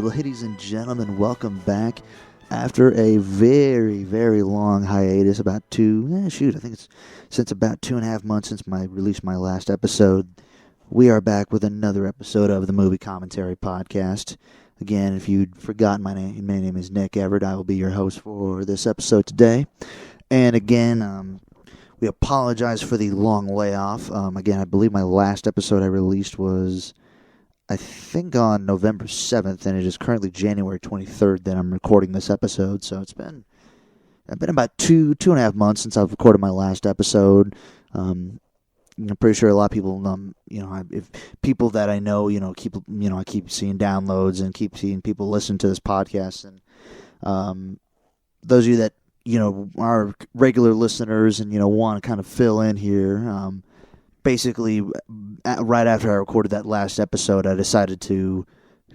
ladies and gentlemen, welcome back after a very, very long hiatus. I think it's since about 2.5 months since I released my last episode. We are back with another episode of the Movie Commentary Podcast. Again, if you'd forgotten my name is Nick Everett. I will be your host for this episode today. And again, we apologize for the long layoff. Again, I believe my last episode I released was, I think, on November 7th, and it is currently January 23rd that I'm recording this episode. So it's been about 2.5 months since I've recorded my last episode. I'm pretty sure a lot of people, if people that I know, I keep seeing downloads and keep seeing people listen to this podcast. And those of you that, are regular listeners and, want to kind of fill in here, basically, right after I recorded that last episode, I decided to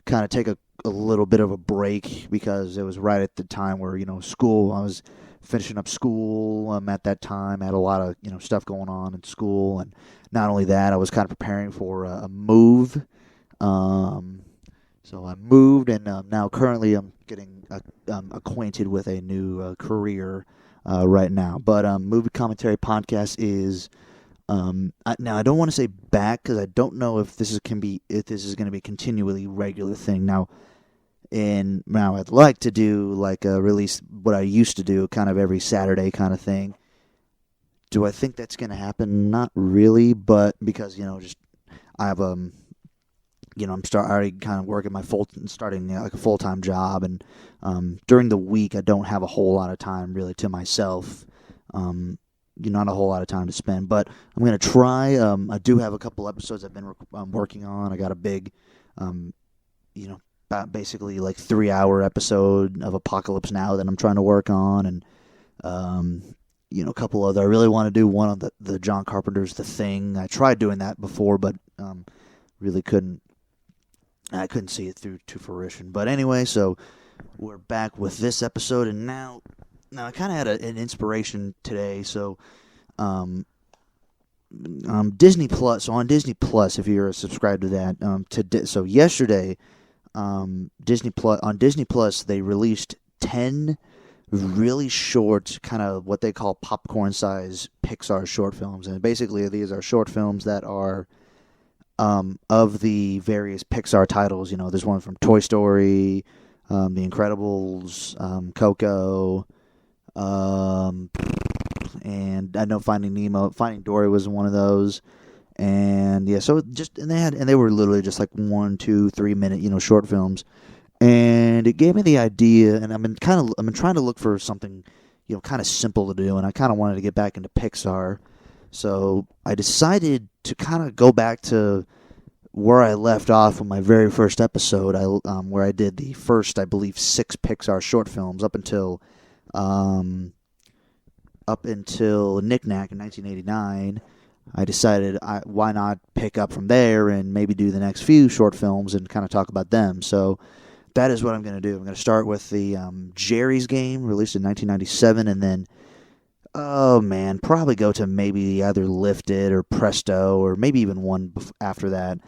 kind of take a little bit of a break because it was right at the time where, I was finishing up school at that time. I had a lot of, stuff going on in school. And not only that, I was kind of preparing for a move. So I moved, and now currently I'm getting acquainted with a new career right now. But Movie Commentary Podcast is... now I don't want to say back because I don't know if this is going to be a continually regular thing. Now I'd like to do like a release what I used to do, kind of every Saturday kind of thing. Do I think that's going to happen? Not really, but because I have I'm already kind of working starting like a full-time job, and during the week I don't have a whole lot of time really to myself. Not a whole lot of time to spend, but I'm going to try. I do have a couple episodes I've been working on. I got a big, basically like 3-hour episode of Apocalypse Now that I'm trying to work on, and, a couple other. I really want to do one on the John Carpenter's The Thing. I tried doing that before, but really couldn't. I couldn't see it through to fruition. But anyway, so we're back with this episode, and now I kind of had an inspiration today. So, Disney Plus. So on Disney Plus, if you're subscribed to that, so yesterday, Disney Plus, they released 10 really short, kind of what they call popcorn-size Pixar short films, and basically these are short films that are of the various Pixar titles. There's one from Toy Story, The Incredibles, Coco. And I know Finding Dory was one of those, and yeah, so they were literally just like 1, 2, 3 minute, short films, and it gave me the idea, and I've been trying to look for something, kind of simple to do, and I kind of wanted to get back into Pixar, so I decided to kind of go back to where I left off with my very first episode, where I did the first, I believe, 6 Pixar short films up until Knick Knack in 1989. I decided why not pick up from there and maybe do the next few short films and kind of talk about them. So that is what I'm going to do. I'm going to start with the Geri's Game, released in 1997, and then, probably go to maybe either Lifted or Presto or maybe even one after that.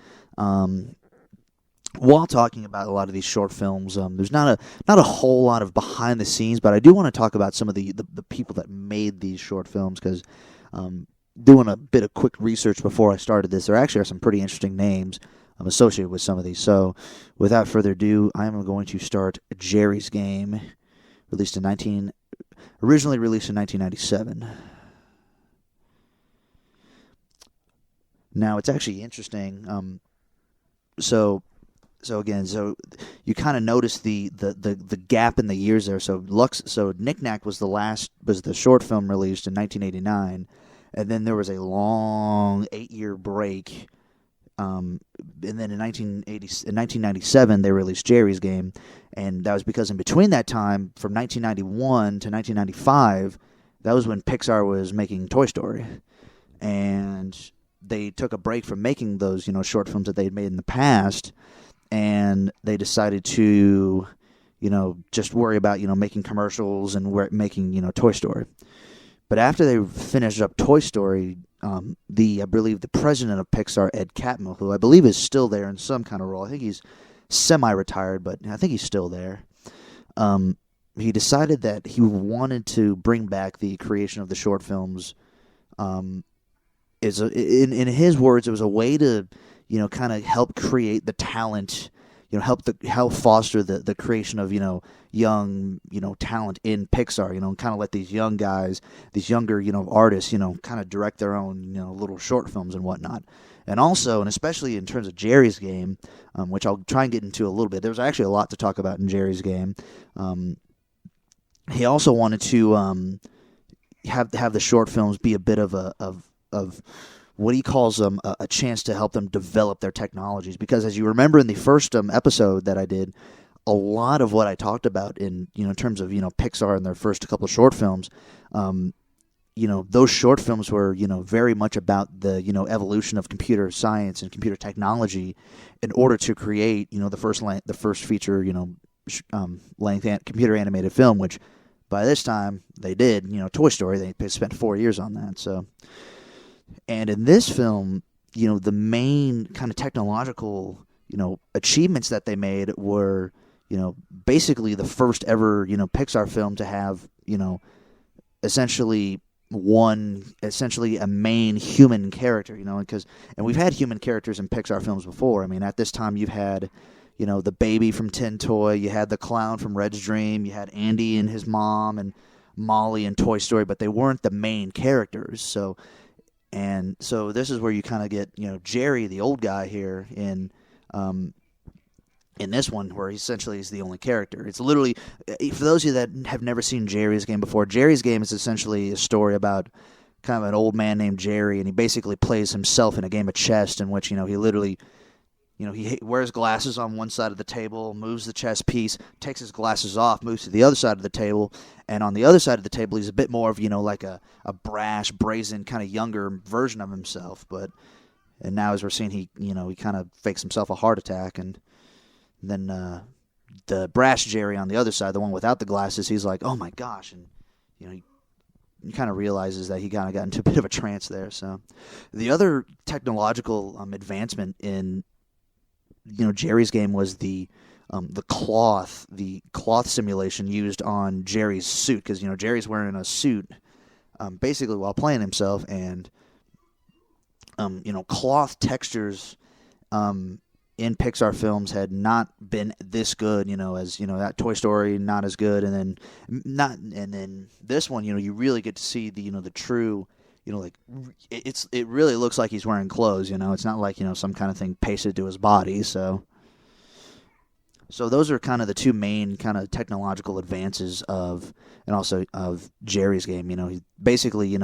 While talking about a lot of these short films, there's not a whole lot of behind the scenes, but I do want to talk about some of the people that made these short films, because doing a bit of quick research before I started this, there actually are some pretty interesting names associated with some of these. So without further ado, I am going to start Geri's Game, originally released in 1997. Now, it's actually interesting. So you kind of notice the gap in the years there. So Knick Knack was the short film released in 1989, and then there was a long 8-year break. And then in 1997 they released Geri's Game, and that was because in between that time, from 1991 to 1995, that was when Pixar was making Toy Story, and they took a break from making those short films that they had made in the past. And they decided to, just worry about, making commercials and making, Toy Story. But after they finished up Toy Story, I believe the president of Pixar, Ed Catmull, who I believe is still there in some kind of role. I think he's semi-retired, but I think he's still there. He decided that he wanted to bring back the creation of the short films. In his words, it was a way to, kind of help create the talent, help foster the creation of, young, talent in Pixar, and kind of let these young guys, these younger, artists, kind of direct their own, little short films and whatnot. And also, and especially in terms of Geri's Game, which I'll try and get into a little bit. There's actually a lot to talk about in Geri's Game. He also wanted to have the short films be a bit of what he calls a chance to help them develop their technologies. Because as you remember in the first episode that I did, a lot of what I talked about in terms of Pixar and their first couple of short films, those short films were very much about the evolution of computer science and computer technology in order to create the first feature length computer animated film, which by this time they did Toy Story. They spent 4 years on that. So, and in this film, the main kind of technological achievements that they made were basically the first ever Pixar film to have essentially a main human character, and we've had human characters in Pixar films before. I mean, at this time you've had the baby from Tin Toy, you had the clown from Red's Dream, you had Andy and his mom and Molly in Toy Story, but they weren't the main characters. So this is where you kind of get Geri, the old guy here in this one, where he essentially is the only character. It's literally, for those of you that have never seen Geri's Game before, Geri's Game is essentially a story about kind of an old man named Geri, and he basically plays himself in a game of chess in which he literally he wears glasses on one side of the table, moves the chess piece, takes his glasses off, moves to the other side of the table, and on the other side of the table he's a bit more of like a brash, brazen, kind of younger version of himself. And now as we're seeing, he kind of fakes himself a heart attack, and then the brash Geri on the other side, the one without the glasses, he's like, oh my gosh, and he kind of realizes that he kind of got into a bit of a trance there. So the other technological advancement in Geri's Game was the cloth simulation used on Geri's suit, because Geri's wearing a suit basically while playing himself, and cloth textures in Pixar films had not been this good, as that Toy Story not as good, and then this one, you really get to see the true, it really looks like he's wearing clothes, it's not like some kind of thing pasted to his body. So those are kind of the two main kind of technological advances of Geri's Game. He basically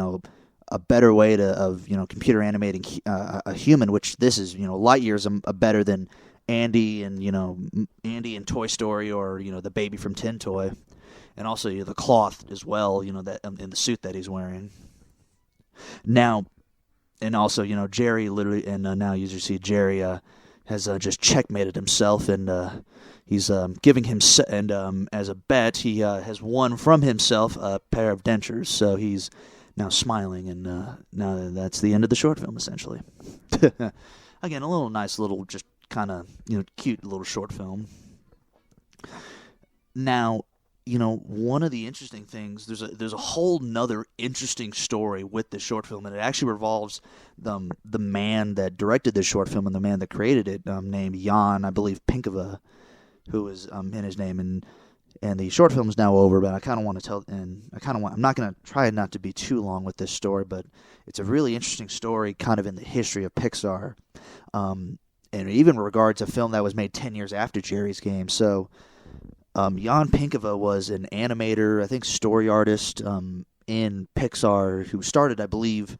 a better way of computer animating a human, which this is light years better than Andy and Toy Story, or the baby from Tin Toy, and also the cloth as well, that in the suit that he's wearing now. And also Geri literally, and now you see Geri has just checkmated himself, and he's giving him as a bet he has won from himself a pair of dentures, so he's now smiling, and now that's the end of the short film, essentially. Again, a little nice little, just kind of cute little short film. Now, one of the interesting things, there's a whole nother interesting story with this short film, and it actually revolves the man that directed this short film and the man that created it, named Jan, I believe Pinkava, who is in his name, and the short film is now over, but I kind of want to tell, and I'm not going to try not to be too long with this story, but it's a really interesting story kind of in the history of Pixar, and even regards a film that was made 10 years after Geri's Game. So Jan Pinkava was an animator, I think story artist in Pixar, who started, I believe,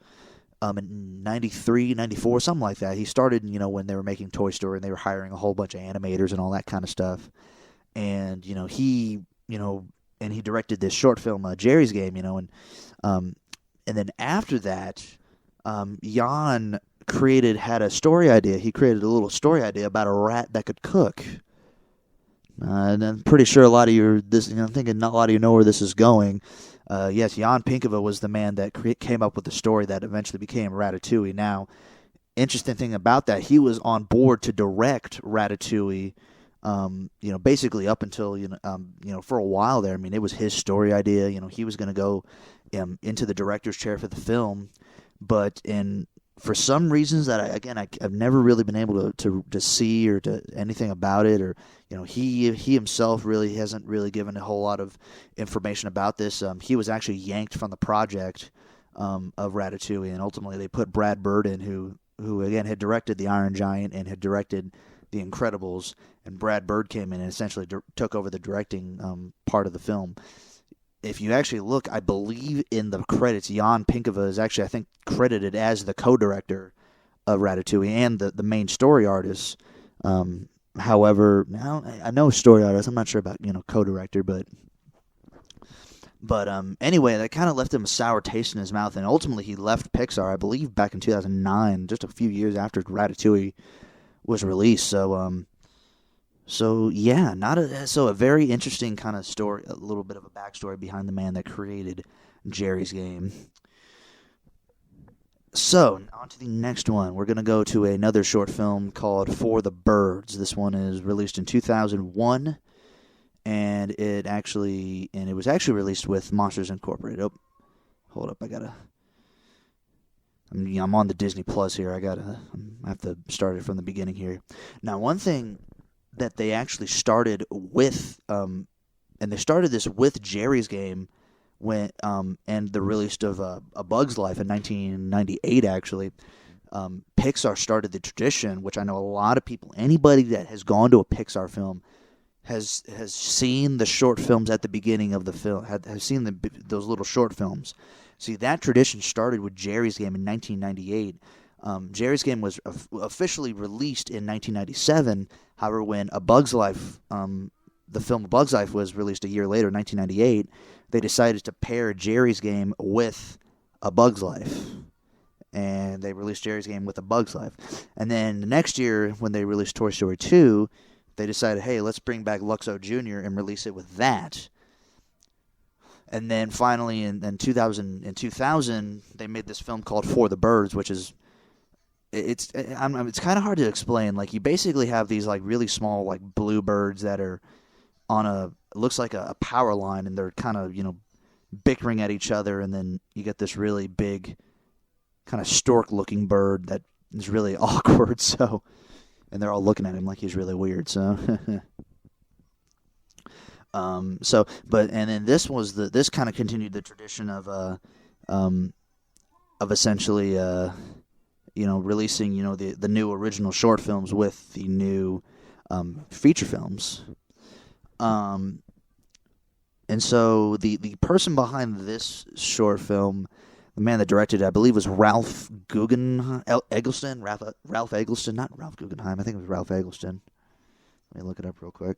in 93, 94, something like that. He started, when they were making Toy Story, and they were hiring a whole bunch of animators and all that kind of stuff. And he directed this short film, Geri's Game, and then after that, Jan had a story idea. He created a little story idea about a rat that could cook. And I'm pretty sure a lot of you know where this is going. Yes, Jan Pinkava was the man that came up with the story that eventually became Ratatouille. Now, interesting thing about that, he was on board to direct Ratatouille Basically up until for a while there. I mean, it was his story idea. He was going to go into the director's chair for the film, but for some reasons that I've never really been able to see or to anything about it, or he himself really hasn't really given a whole lot of information about this. He was actually yanked from the project of Ratatouille, and ultimately they put Brad Bird in, who again had directed The Iron Giant and had directed The Incredibles, and Brad Bird came in and essentially took over the directing part of the film. If you actually look, I believe in the credits, Jan Pinkava is actually, I think, credited as the co-director of Ratatouille and the main story artist. However, I know story artist. I'm not sure about co-director, but anyway, that kind of left him a sour taste in his mouth, and ultimately he left Pixar, I believe, back in 2009, just a few years after Ratatouille was released. So yeah, a very interesting kind of story, a little bit of a backstory behind the man that created Geri's Game. So, on to the next one. We're going to go to another short film called For the Birds. This one is released in 2001, and it was actually released with Monsters Incorporated. Oh, hold up, I'm on the Disney Plus here. I have to start it from the beginning here. Now, one thing that they actually started with, and they started this with Geri's Game, and the release of A Bug's Life in 1998. Actually, Pixar started the tradition, which I know a lot of people, anybody that has gone to a Pixar film, has seen the short films at the beginning of the film, has seen those little short films. See, that tradition started with Geri's Game in 1998. Geri's Game was officially released in 1997. However, when A Bug's Life, the film A Bug's Life was released a year later, 1998, they decided to pair Geri's Game with A Bug's Life. And they released Geri's Game with A Bug's Life. And then the next year, when they released Toy Story 2, they decided, hey, let's bring back Luxo Jr. and release it with that. And then finally, in 2000, they made this film called For the Birds, which is it's kind of hard to explain. Like, you basically have these like really small like blue birds that are on it looks like a power line, and they're kind of bickering at each other, and then you get this really big kind of stork looking bird that is really awkward. So, and they're all looking at him like he's really weird. So. And then this kind of continued the tradition of essentially releasing the new original short films with the new feature films. And so the person behind this short film, the man that directed it, I believe, was Ralph Eggleston. Ralph Eggleston, not Ralph Guggenheim. I think it was Ralph Eggleston. Let me look it up real quick.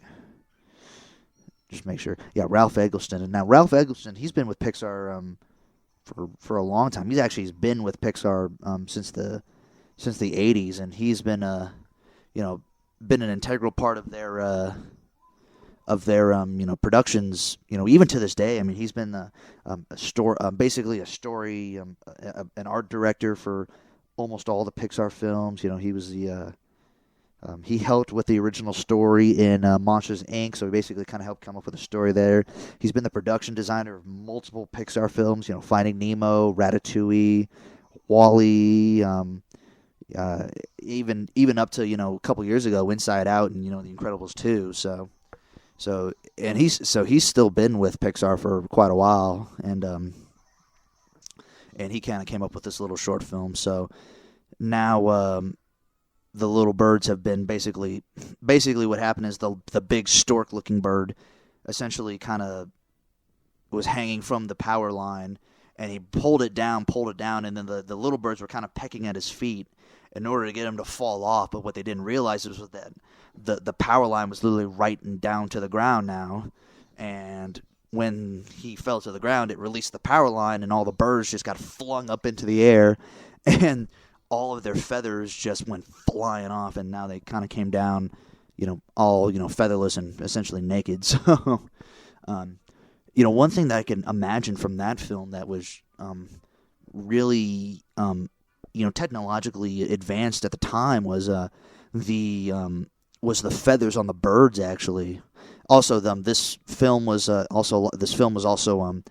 Just make sure. Yeah, Ralph Eggleston. And now Ralph Eggleston, he's been with Pixar for a long time. He's been with Pixar since the 80s, and he's been been an integral part of their productions. Even to this day. I mean, he's been basically a story an art director for almost all the Pixar films. He was he helped with the original story in Monsters, Inc., so he basically kind of helped come up with a story there. He's been the production designer of multiple Pixar films, Finding Nemo, Ratatouille, WALL-E, even up to, a couple years ago, Inside Out and, The Incredibles 2. So he's still been with Pixar for quite a while, and he kind of came up with this little short film. So now, the little birds have been basically what happened is the big stork-looking bird essentially kind of was hanging from the power line, and he pulled it down, and then the little birds were kind of pecking at his feet in order to get him to fall off. But what they didn't realize was that the power line was literally right down to the ground now, and when he fell to the ground, it released the power line, and all the birds just got flung up into the air, and all of their feathers just went flying off, and now they kind of came down, all, featherless and essentially naked. So, one thing that I can imagine from that film that was really, technologically advanced at the time was was the feathers on the birds. Actually, also this film was also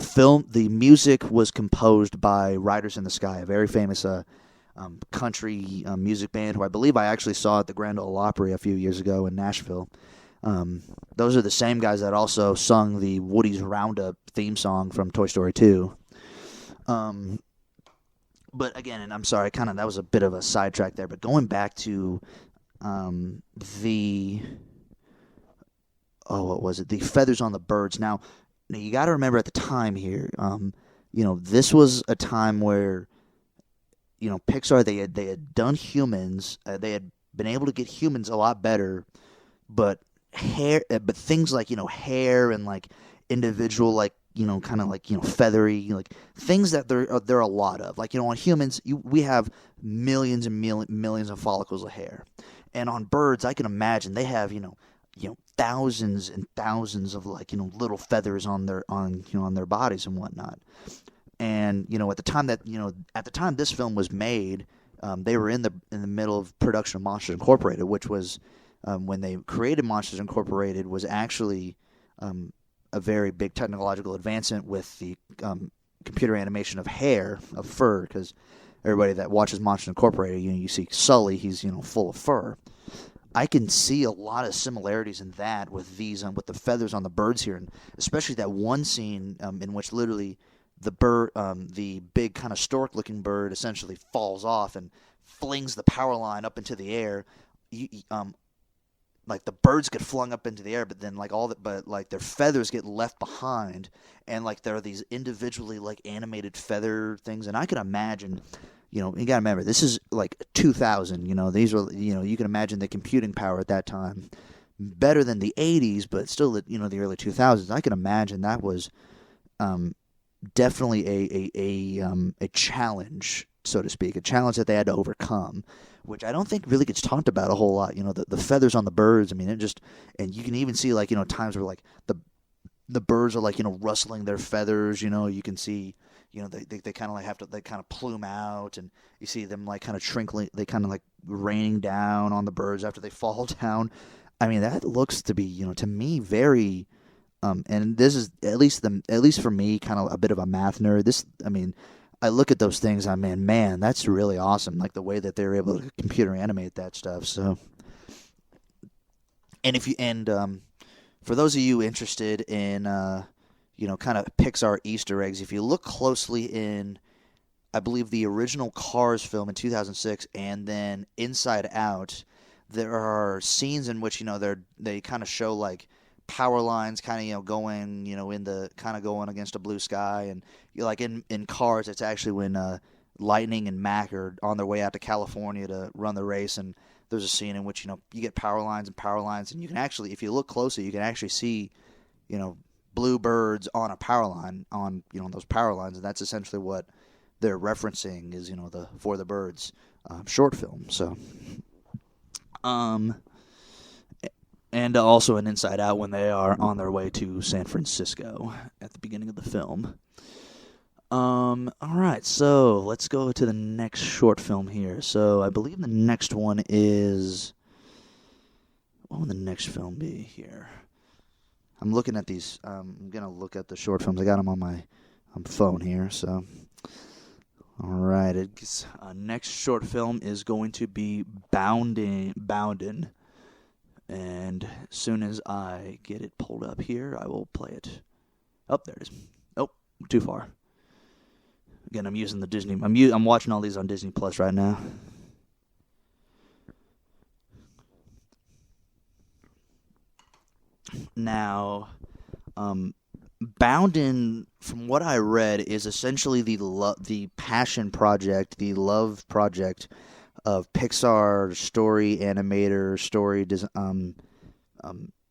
film. The music was composed by Riders in the Sky, a very famous country music band who I believe I actually saw at the Grand Ole Opry a few years ago in Nashville. Those are the same guys that also sung the Woody's Roundup theme song from Toy Story 2. But again, and I'm sorry, that was a bit of a sidetrack there, but going back to the feathers on the birds. Now you got to remember at the time here, this was a time where, Pixar, they had done humans, they had been able to get humans a lot better, but things like, hair and like individual, like, feathery, like things that there are a lot of, like, on humans, we have millions and millions of follicles of hair, and on birds, I can imagine they have, thousands and thousands of, like, little feathers on their bodies and whatnot. And at the time this film was made, they were in the middle of production of Monsters Incorporated, which was when they created Monsters Incorporated was actually a very big technological advancement with the computer animation of hair, of fur, because everybody that watches Monsters Incorporated, you see Sully, he's full of fur. I can see a lot of similarities in that with these, with the feathers on the birds here, and especially that one scene in which literally the big kind of stork-looking bird essentially falls off and flings the power line up into the air. Like the birds get flung up into the air, but then their feathers get left behind, and like there are these individually like animated feather things, and I can imagine. You gotta remember, this is like 2000, these were, you can imagine the computing power at that time. Better than the 80s, but still, the early 2000s. I can imagine that was definitely a challenge, so to speak, a challenge that they had to overcome, which I don't think really gets talked about a whole lot. The feathers on the birds, I mean, and you can even see, like, times where, like, the birds are, like, rustling their feathers, you can see, they kind of like have to, they kind of plume out, and you see them like kind of trickling, they kind of like raining down on the birds after they fall down. I mean, that looks to be, to me, very, and this is at least for me, kind of a bit of a math nerd. I look at those things, man, that's really awesome. Like the way that they're able to computer animate that stuff. So, and for those of you interested in, kind of Pixar Easter eggs, if you look closely in, I believe, the original Cars film in 2006 and then Inside Out, there are scenes in which, they kind of show like power lines kind of, going, going against a blue sky. And like in Cars, it's actually when Lightning and Mac are on their way out to California to run the race, and there's a scene in which, you get power lines, and you can actually, if you look closely, you can actually see, blue birds on a power line, on those power lines, and that's essentially what they're referencing is the For the Birds short film. So, and also in Inside Out when they are on their way to San Francisco at the beginning of the film. All right, so let's go to the next short film here. So I believe the next one is, what will the next film be here? I'm looking at these. I'm going to look at the short films. I got them on my phone here. So, all right. Next short film is going to be Boundin'. And as soon as I get it pulled up here, I will play it. Oh, there it is. Oh, too far. Again, I'm using the Disney. I'm watching all these on Disney Plus right now. Now, Boundin', from what I read, is essentially the passion project, the love project of Pixar story animator,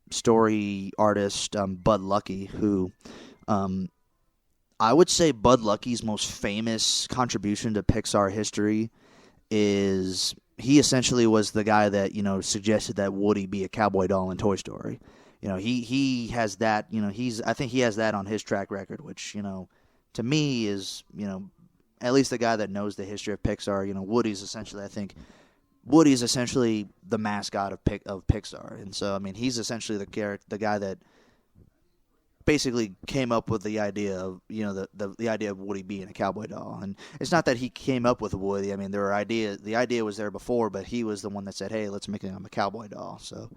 story artist Bud Luckey, who I would say Bud Lucky's most famous contribution to Pixar history is he essentially was the guy that suggested that Woody be a cowboy doll in Toy Story. He has that, I think he has that on his track record, which, to me is, at least the guy that knows the history of Pixar, Woody's essentially, I think, Woody is essentially the mascot of Pixar, and so I mean he's essentially the guy that basically came up with the idea of the idea of Woody being a cowboy doll. And it's not that he came up with Woody. I mean the idea was there before, but he was the one that said, hey, let's make him a cowboy doll. So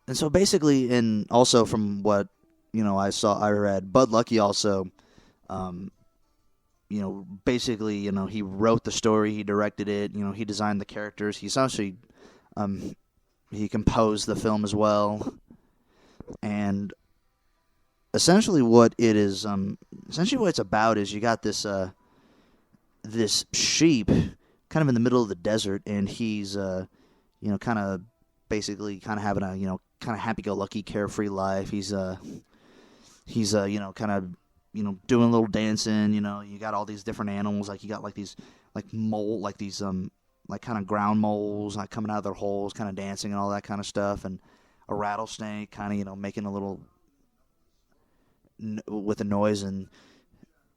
and so basically, and also from what I read, Bud Luckey also basically he wrote the story, he directed it, he designed the characters, he's actually he composed the film as well. And essentially what it's about is you got this sheep kind of in the middle of the desert, and he's kind of basically kind of having a kind of happy-go-lucky, carefree life. He's kind of doing a little dancing. You got all these different animals, like you got like these like kind of ground moles like coming out of their holes, kind of dancing and all that kind of stuff, and a rattlesnake kind of making a little with a noise and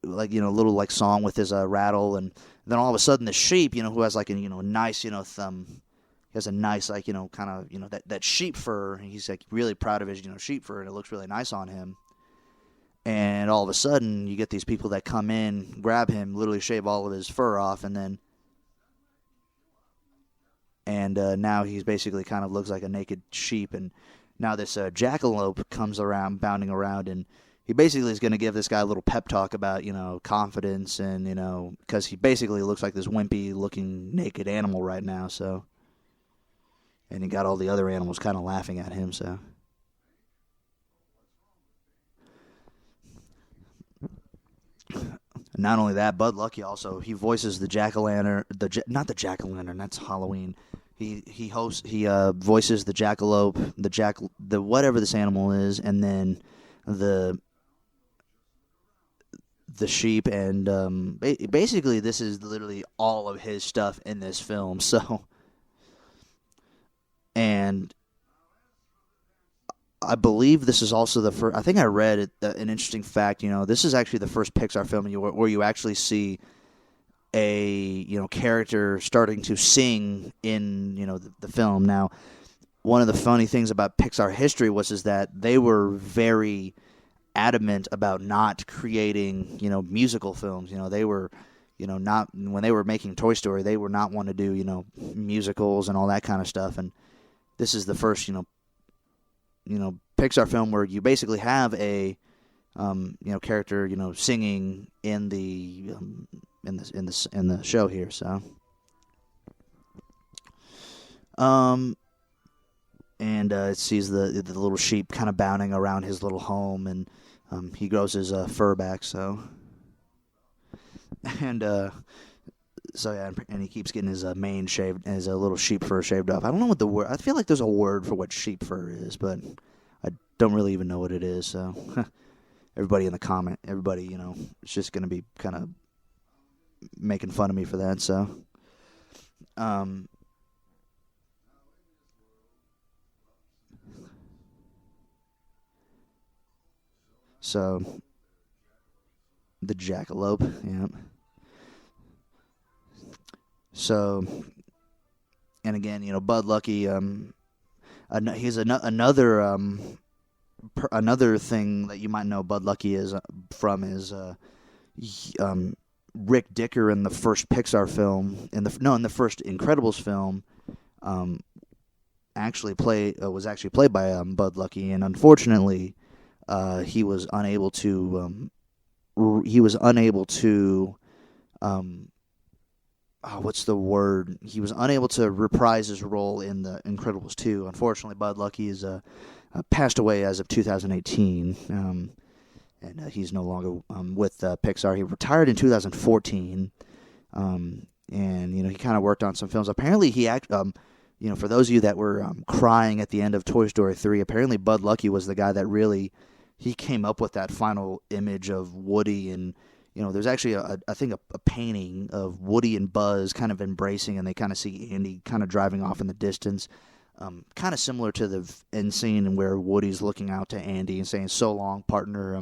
like little like song with his rattle. And then all of a sudden the sheep who has like a nice thumb, he has a nice like kind of that sheep fur. He's like really proud of his sheep fur, and it looks really nice on him. And all of a sudden you get these people that come in, grab him, literally shave all of his fur off, and now he's basically kind of looks like a naked sheep. And now this jackalope comes around, bounding around, and he basically is going to give this guy a little pep talk about, confidence, and, because he basically looks like this wimpy-looking naked animal right now, so. And he got all the other animals kind of laughing at him, so. Not only that, Bud Luckey also, he voices the jack-o'-lantern, not the jack-o'-lantern, that's Halloween. He voices the jackalope, the whatever this animal is, and then the sheep, and basically this is literally all of his stuff in this film. So, and I believe this is also the first. I think I read an interesting fact. This is actually the first Pixar film where you actually see a character starting to sing in the film. Now, one of the funny things about Pixar history is that they were very adamant about not creating musical films. They were not, when they were making Toy Story, they were not one to do musicals and all that kind of stuff. And this is the first Pixar film where you basically have a character singing in the show here. So and it sees the little sheep kind of bounding around his little home, and he grows his fur back. So and so yeah, and he keeps getting his mane shaved, and his little sheep fur shaved off. I don't know what the word. I feel like there's a word for what sheep fur is, but I don't really even know what it is. So everybody in the comment, it's just gonna be kind of making fun of me for that. So the jackalope, yeah. So, and again, Bud Luckey, he's another thing that you might know Bud Luckey is from is Rick Dicker in the first Pixar film, in the first Incredibles film, was actually played by Bud Luckey, and unfortunately, he was unable to what's the word? He was unable to reprise his role in the Incredibles 2. Unfortunately, Bud Luckey is passed away as of 2018, and he's no longer with Pixar. He retired in 2014, and he kind of worked on some films. Apparently, for those of you that were crying at the end of Toy Story 3, apparently Bud Luckey was the guy that really he came up with that final image of Woody. And there's actually I think a painting of Woody and Buzz kind of embracing, and they kind of see Andy kind of driving off in the distance, kind of similar to the end scene where Woody's looking out to Andy and saying "So long, partner."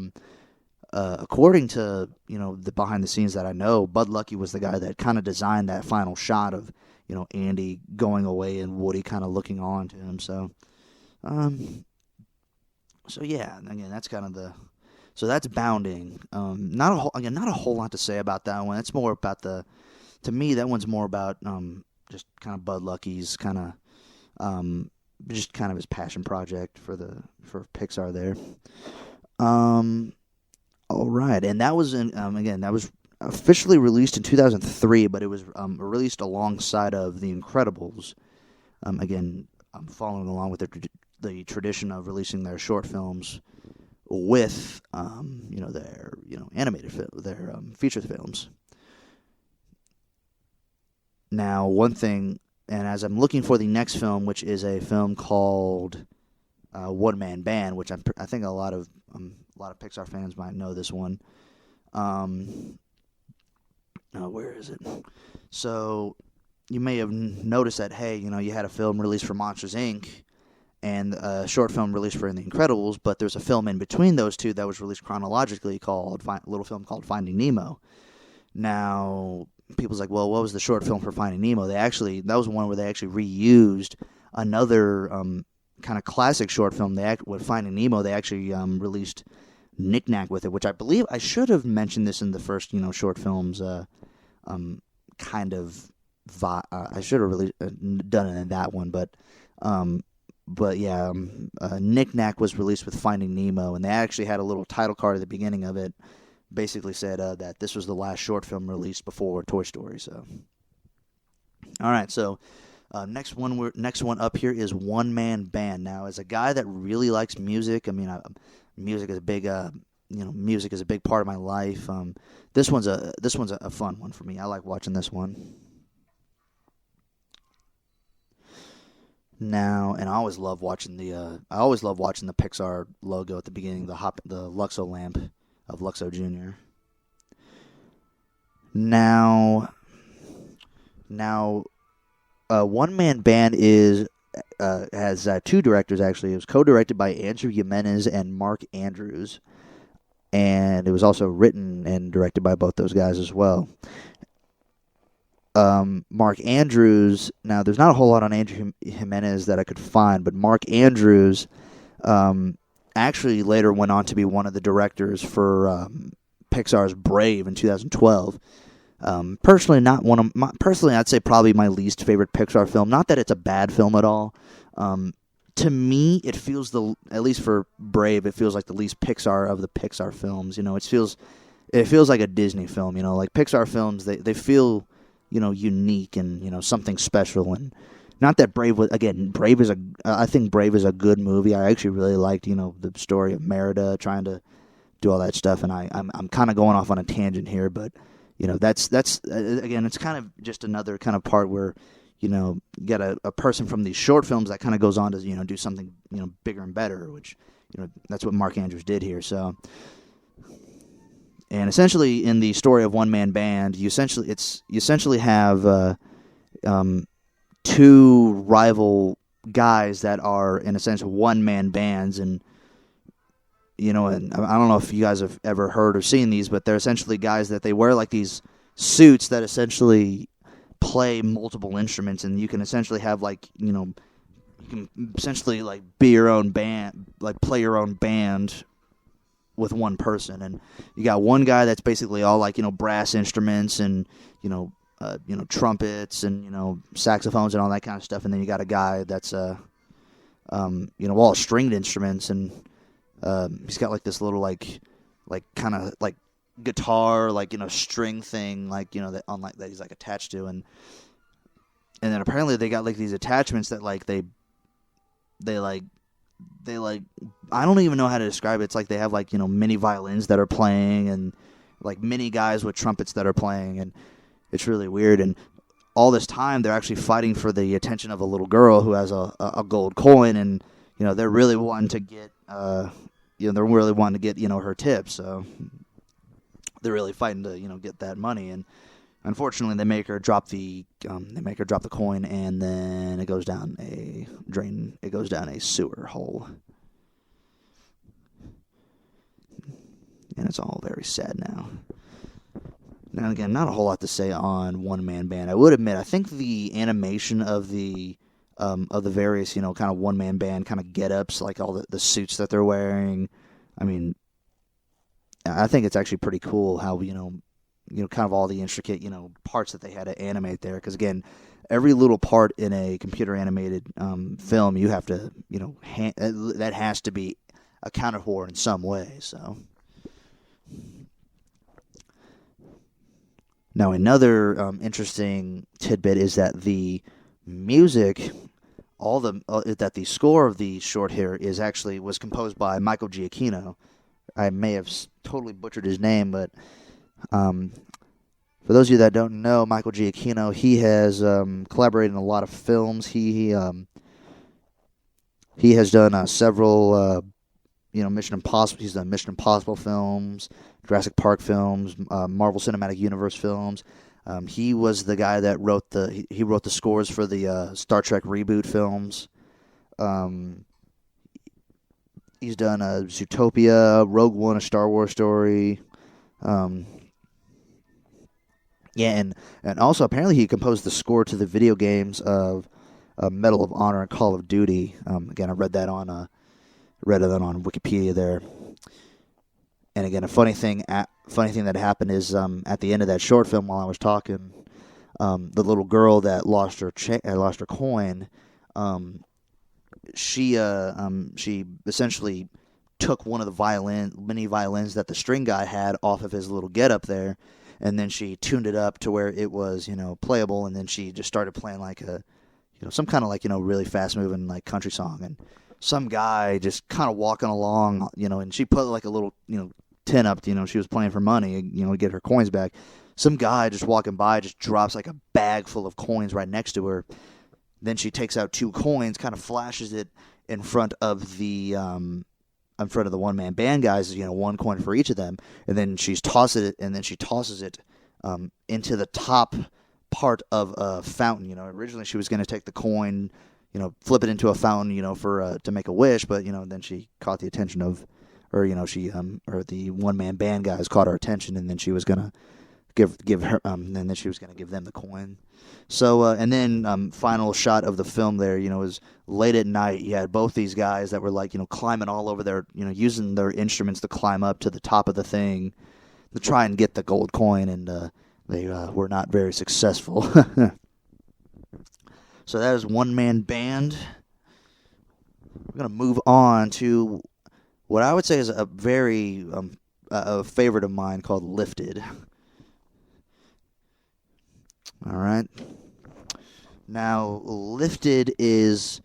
according to the behind the scenes that I know, Bud Lucky was the guy that kind of designed that final shot of Andy going away and Woody kind of looking on to him. So, so yeah, again, that's kind of so that's Bounding. Not a whole lot to say about that one. It's more about to me, that one's more about just kind of Bud Lucky's kind of just kind of his passion project for Pixar there. All right, and that was again, that was officially released in 2003, but it was released alongside of The Incredibles. Again, following along with the tradition of releasing their short films with their animated their feature films. Now, one thing, and as I'm looking for the next film, which is a film called One Man Band, which I think a lot of Pixar fans might know this one. Where is it? So you may have noticed that, hey, you had a film released for Monsters, Inc., and a short film released for The Incredibles, but there's a film in between those two that was released chronologically called a little film called Finding Nemo. Now, people's like, well, what was the short film for Finding Nemo? That was one where they actually reused another kind of classic short film. With Finding Nemo, they actually released Knick Knack with it, which I believe I should have mentioned this in the first short films kind of I should have really done it in that one, but yeah, Knick Knack was released with Finding Nemo, and they actually had a little title card at the beginning of it. Basically said that this was the last short film released before Toy Story. So, all right. So, next one up here is One Man Band. Now, as a guy that really likes music, I mean, music is a big music is a big part of my life. This one's a fun one for me. I like watching this one. Now, and I always love watching the Pixar logo at the beginning, the Luxo lamp of Luxo Jr. Now, One Man Band has two directors actually. It was co-directed by Andrew Jimenez and Mark Andrews, and it was also written and directed by both those guys as well. Mark Andrews. Now, there's not a whole lot on Andrew Jimenez that I could find, but Mark Andrews actually later went on to be one of the directors for Pixar's Brave in 2012. Personally, I'd say probably my least favorite Pixar film. Not that it's a bad film at all. To me, it feels at least for Brave, it feels like the least Pixar of the Pixar films. It feels like a Disney film. Like Pixar films, they feel unique and something special. And not that I think Brave is a good movie. I actually really liked the story of Merida trying to do all that stuff. And I'm kind of going off on a tangent here, but that's again, it's kind of just another kind of part where you get a person from these short films that kind of goes on to do something bigger and better, which that's what Mark Andrews did here. So, and essentially in the story of One Man Band, you essentially have two rival guys that are in a sense one man bands, and and I don't know if you guys have ever heard or seen these, but they're essentially guys that they wear like these suits that essentially play multiple instruments, and you can essentially have you can essentially like be your own band, like play your own band with one person. And you got one guy that's basically all like brass instruments and trumpets and saxophones and all that kind of stuff, and then you got a guy that's all stringed instruments, and he's got like this little like kind of like guitar string thing that he's like attached to, and then apparently they got like these attachments that like they I don't even know how to describe it. It's like they have like mini violins that are playing and like mini guys with trumpets that are playing, and it's really weird. And all this time they're actually fighting for the attention of a little girl who has a gold coin, and they're really wanting to get her tip, so they're really fighting to get that money. And unfortunately they make her drop the coin, and then it goes down a drain. It goes down a sewer hole. and it's all very sad now. Now again, not a whole lot to say on One Man Band. I would admit, I think the animation of the various, kind of one man band kind of get-ups, like all the suits that they're wearing. I mean, I think it's actually pretty cool how kind of all the intricate parts that they had to animate there. Because again, every little part in a computer animated film, you have to that has to be accounted for in some way. So now another interesting tidbit is that the music, that the score of the short here was composed by Michael Giacchino. I may have totally butchered his name, but for those of you that don't know, Michael Giacchino, he has collaborated in a lot of films. He has done several Mission Impossible. He's done Mission Impossible films, Jurassic Park films, Marvel Cinematic Universe films. He was the guy that wrote the scores for the Star Trek reboot films. He's done Zootopia, Rogue One, A Star Wars Story. And also apparently he composed the score to the video games of Medal of Honor and Call of Duty. Again, I read that on Wikipedia there. And again, a funny thing that happened is at the end of that short film, while I was talking, the little girl that lost her coin, she essentially took one of the mini violins that the string guy had off of his little get up there, and then she tuned it up to where it was playable, and then she just started playing like a some kind of really fast moving like country song, and some guy just kind of walking along, and she put like a little tin up, she was playing for money, to get her coins back. Some guy just walking by just drops like a bag full of coins right next to her. Then she takes out 2 coins, kind of flashes it in front of the one man band guys, 1 coin for each of them, and then she tosses it into the top part of a fountain. Originally she was going to take the coin, flip it into a fountain, for to make a wish, but then she caught the attention of, or the one man band guys caught her attention, and then she was gonna give her, and then she was gonna give them the coin. So and then final shot of the film there, is late at night. You had both these guys that were like climbing all over their, using their instruments to climb up to the top of the thing to try and get the gold coin, and they were not very successful. So that is One Man Band. We're going to move on to what I would say is a very a favorite of mine called Lifted. All right. Now, Lifted is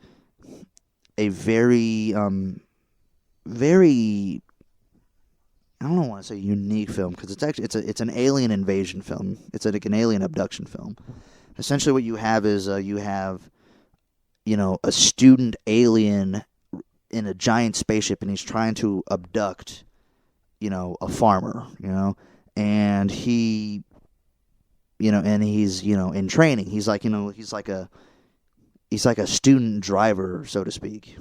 a very, very, I don't want to say unique film, because it's an alien invasion film. It's like an alien abduction film. Essentially what you have is a student alien in a giant spaceship, and he's trying to abduct, a farmer, and he, and he's, in training. He's like, he's like a student driver, so to speak.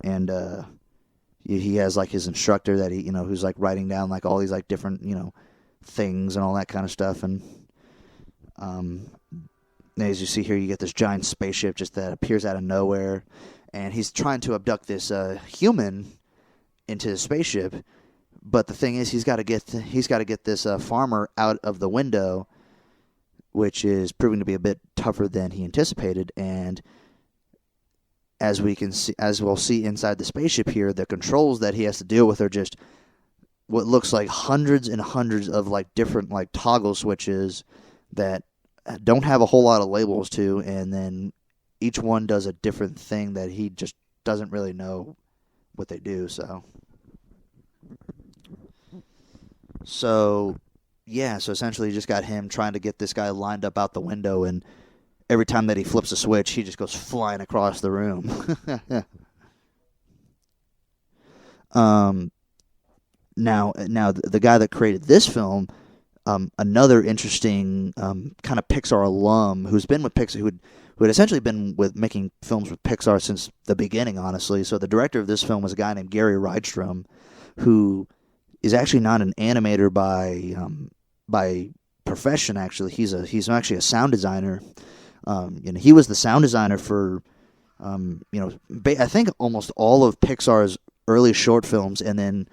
And he has like his instructor that he, who's like writing down like all these like different, things and all that kind of stuff. And as you see here, you get this giant spaceship just that appears out of nowhere, and he's trying to abduct this human into the spaceship. But the thing is, he's got to get this farmer out of the window, which is proving to be a bit tougher than he anticipated. And as we'll see inside the spaceship here, the controls that he has to deal with are just what looks like hundreds and hundreds of like different like toggle switches that don't have a whole lot of labels to, and then each one does a different thing that he just doesn't really know what they do. So essentially you just got him trying to get this guy lined up out the window, and every time that he flips a switch, he just goes flying across the room. Now the guy that created this film, another interesting kind of Pixar alum who's been with Pixar, who had essentially been with making films with Pixar since the beginning, honestly. So the director of this film was a guy named Geri, who is actually not an animator by profession. Actually, he's actually a sound designer. He was the sound designer for I think almost all of Pixar's early short films, and then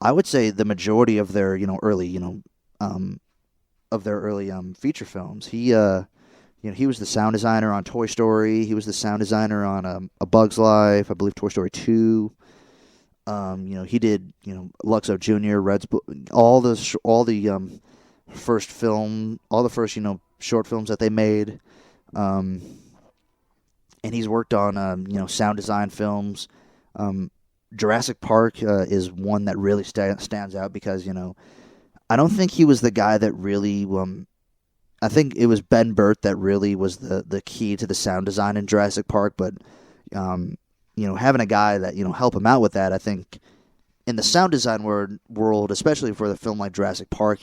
I would say the majority of their early feature films. He was the sound designer on Toy Story. He was the sound designer on A Bug's Life, I believe Toy Story 2. He did Luxo Jr., all the first short films that they made. And he's worked on sound design films. Jurassic Park is one that really stands out because I don't think he was the guy that really. I think it was Ben Burt that really was the key to the sound design in Jurassic Park. But having a guy that help him out with that, I think in the sound design world, especially for the film like Jurassic Park,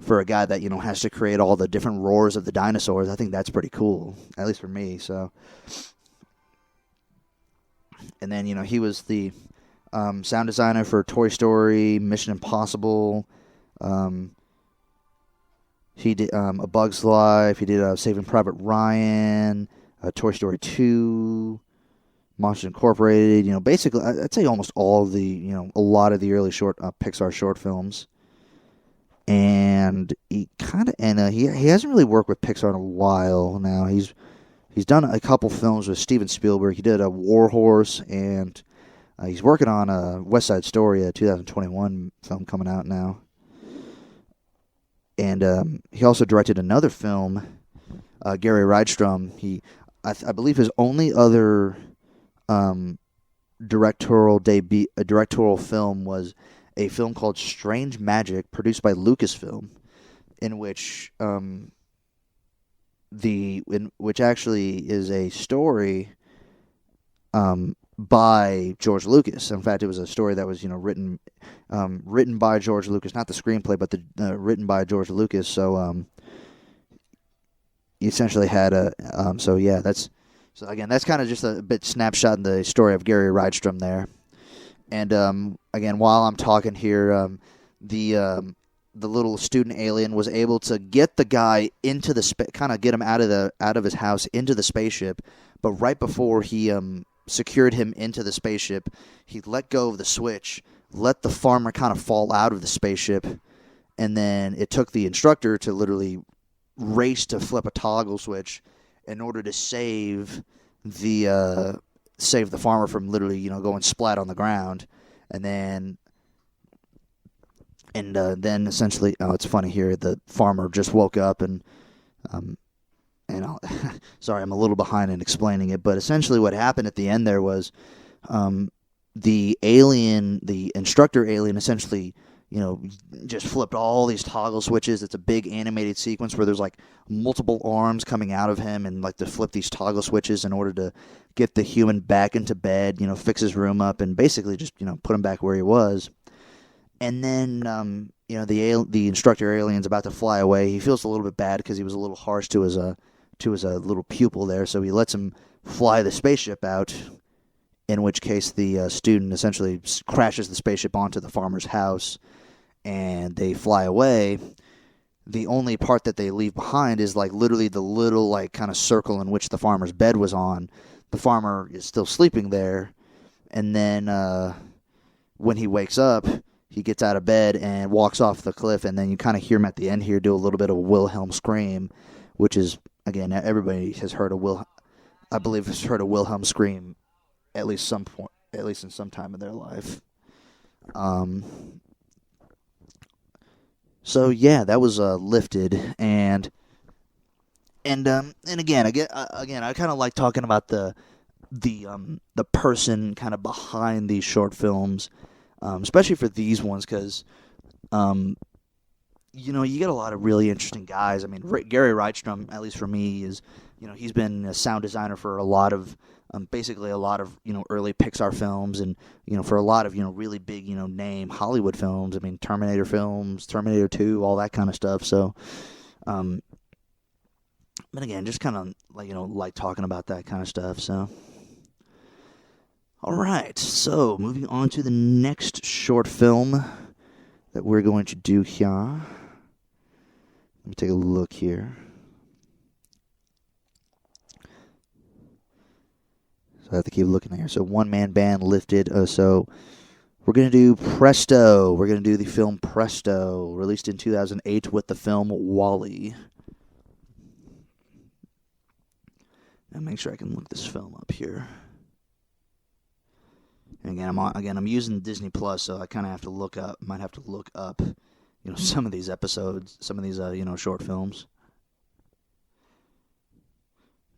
for a guy that has to create all the different roars of the dinosaurs, I think that's pretty cool, at least for me. So, and then he was the sound designer for Toy Story, Mission Impossible. He did A Bug's Life. He did Saving Private Ryan, Toy Story 2, Monsters Incorporated. Basically, I'd say almost all of the, a lot of the early Pixar short films. And he he hasn't really worked with Pixar in a while now. He's done a couple films with Steven Spielberg. He did a War Horse, and he's working on West Side Story, a 2021 film coming out now. And he also directed another film, Gary Rydstrom. I believe his only other directorial film was a film called Strange Magic, produced by Lucasfilm, in which which actually is a story by George Lucas. In fact, it was a story that was written by George Lucas, not the screenplay, but written by George Lucas. So he essentially had that's kind of just a bit snapshot in the story of Gary Rydstrom there. And again, while I'm talking here, the little student alien was able to get the guy into get him out of his house into the spaceship, but right before he secured him into the spaceship, he let go of the switch, let the farmer kind of fall out of the spaceship, and then it took the instructor to literally race to flip a toggle switch in order to save the farmer from literally going splat on the ground. And then essentially, it's funny here, the farmer just woke up and sorry, I'm a little behind in explaining it, but essentially what happened at the end there was the instructor alien essentially, just flipped all these toggle switches. It's a big animated sequence where there's like multiple arms coming out of him and like to flip these toggle switches in order to get the human back into bed, fix his room up and basically just, put him back where he was. And then, the instructor alien's about to fly away. He feels a little bit bad because he was a little harsh to his little pupil there, so he lets him fly the spaceship out, in which case the student essentially crashes the spaceship onto the farmer's house, and they fly away. The only part that they leave behind is like literally the little like kind of circle in which the farmer's bed was on. The farmer is still sleeping there, and then when he wakes up, he gets out of bed and walks off the cliff, and then you kind of hear him at the end here do a little bit of a Wilhelm scream, which is, again, everybody has heard I believe has heard a Wilhelm scream at least some point, at least in some time in their life. So yeah, that was Lifted, and again, I kind of like talking about the person kind of behind these short films, especially for these ones, because you get a lot of really interesting guys. I mean, Gary Rydstrom, at least for me, is he's been a sound designer for a lot of basically a lot of early Pixar films, and for a lot of really big name Hollywood films. I mean, Terminator films, Terminator 2, all that kind of stuff. So, but again, just kind of like talking about that kind of stuff. So, all right. So moving on to the next short film. that we're going to do here. Let me take a look here. So I have to keep looking here. So one-man band lifted. So we're going to do Presto. We're going to do the film Presto, released in 2008 with the film WALL-E. Now make sure I can look this film up here. And again, I'm using Disney Plus, so I kind of have to look up. Might have to look up, some of these episodes, some of these, short films.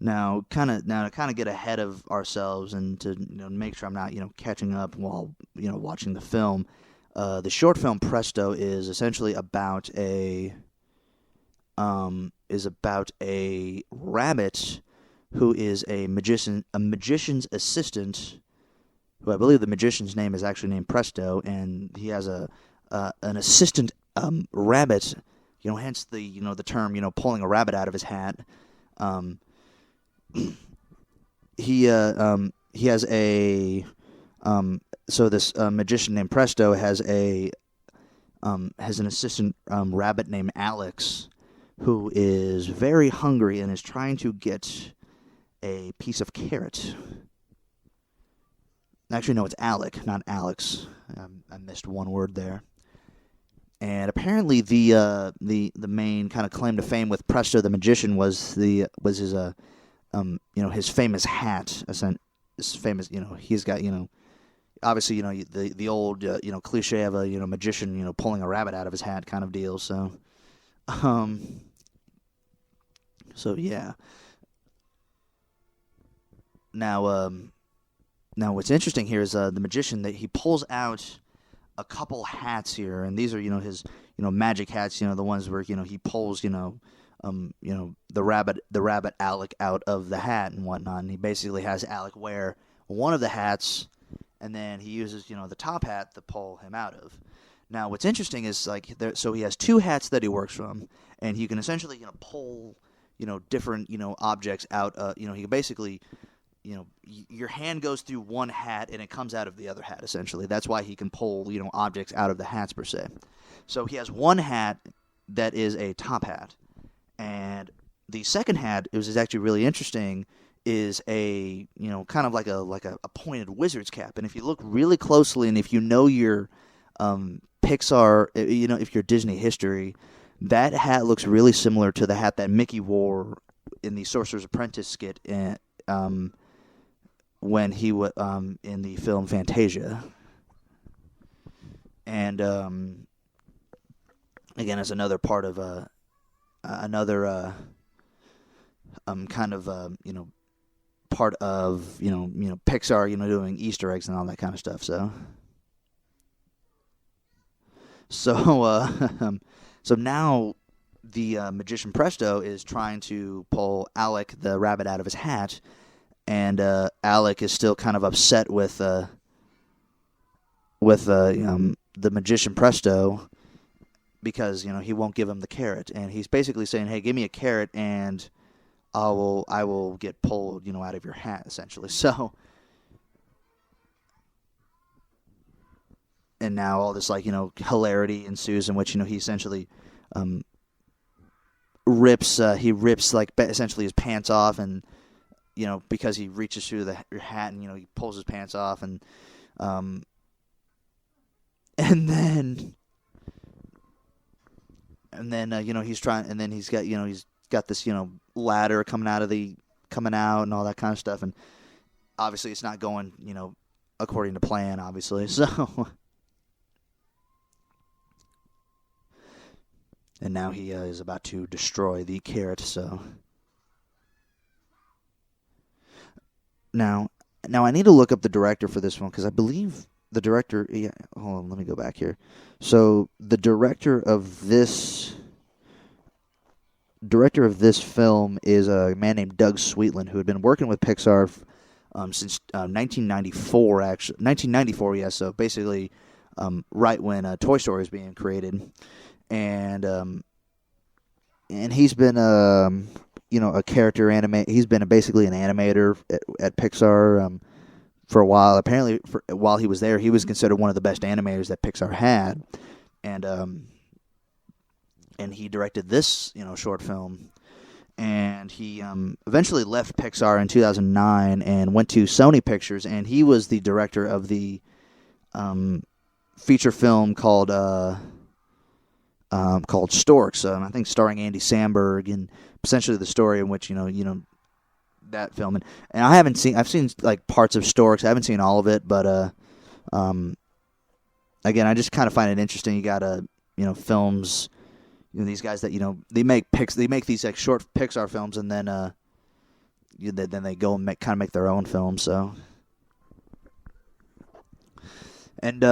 Now, to kind of get ahead of ourselves and to make sure I'm not catching up while watching the film. The short film Presto is essentially about a rabbit who is a magician's assistant, who I believe the magician's name is actually named Presto, and he has an assistant rabbit, hence the term pulling a rabbit out of his hat. He has a so this magician named Presto has an assistant rabbit named Alex, who is very hungry and is trying to get a piece of carrot. Actually, no, it's Alec, not Alex. I missed one word there. And apparently, the main kind of claim to fame with Presto the magician was his his famous hat. His famous, he's got obviously the old cliche of a magician pulling a rabbit out of his hat kind of deal. So, yeah. Now what's interesting here is the magician, that he pulls out a couple hats here, and these are his magic hats, the ones where he pulls the rabbit Alec out of the hat and whatnot, and he basically has Alec wear one of the hats, and then he uses the top hat to pull him out of. Now what's interesting is so he has two hats that he works from, and he can essentially pull different objects out. He can basically your hand goes through one hat and it comes out of the other hat, essentially. That's why he can pull, objects out of the hats, per se. So he has one hat that is a top hat. And the second hat, it was actually really interesting, is a, kind of like a pointed wizard's cap. And if you look really closely, and if your Pixar, if your Disney history, that hat looks really similar to the hat that Mickey wore in the Sorcerer's Apprentice skit when he was in the film Fantasia. And again, as another part of part of Pixar, doing Easter eggs and all that kind of stuff. So now the magician Presto is trying to pull Alec the rabbit out of his hat, and Alec is still kind of upset with the magician Presto because he won't give him the carrot, and he's basically saying, "Hey, give me a carrot, and I will get pulled out of your hat," essentially. So, and now all this hilarity ensues in which he essentially rips essentially his pants off, and because he reaches through the hat and he pulls his pants off, and then he's trying, and then he's got this ladder coming out and all that kind of stuff, and obviously it's not going according to plan, obviously. So and now he is about to destroy the carrot. So now I need to look up the director for this one, because I believe the director. Yeah, hold on, let me go back here. So the director of this film is a man named Doug Sweetland, who had been working with Pixar since 1994. Actually, 1994. Yeah. So basically, right when Toy Story was being created, and he's been a character he's been basically an animator at Pixar for a while. Apparently, while he was there, he was considered one of the best animators that Pixar had. and he directed this short film. And he eventually left Pixar in 2009 and went to Sony Pictures, and he was the director of the feature film called Storks. I think starring Andy Samberg, and essentially the story in which that film. And I've seen like parts of Storks. I haven't seen all of it, but again, I just kind of find it interesting. You got films. These guys that they make these like short Pixar films, and then then they go and make their own films. So, and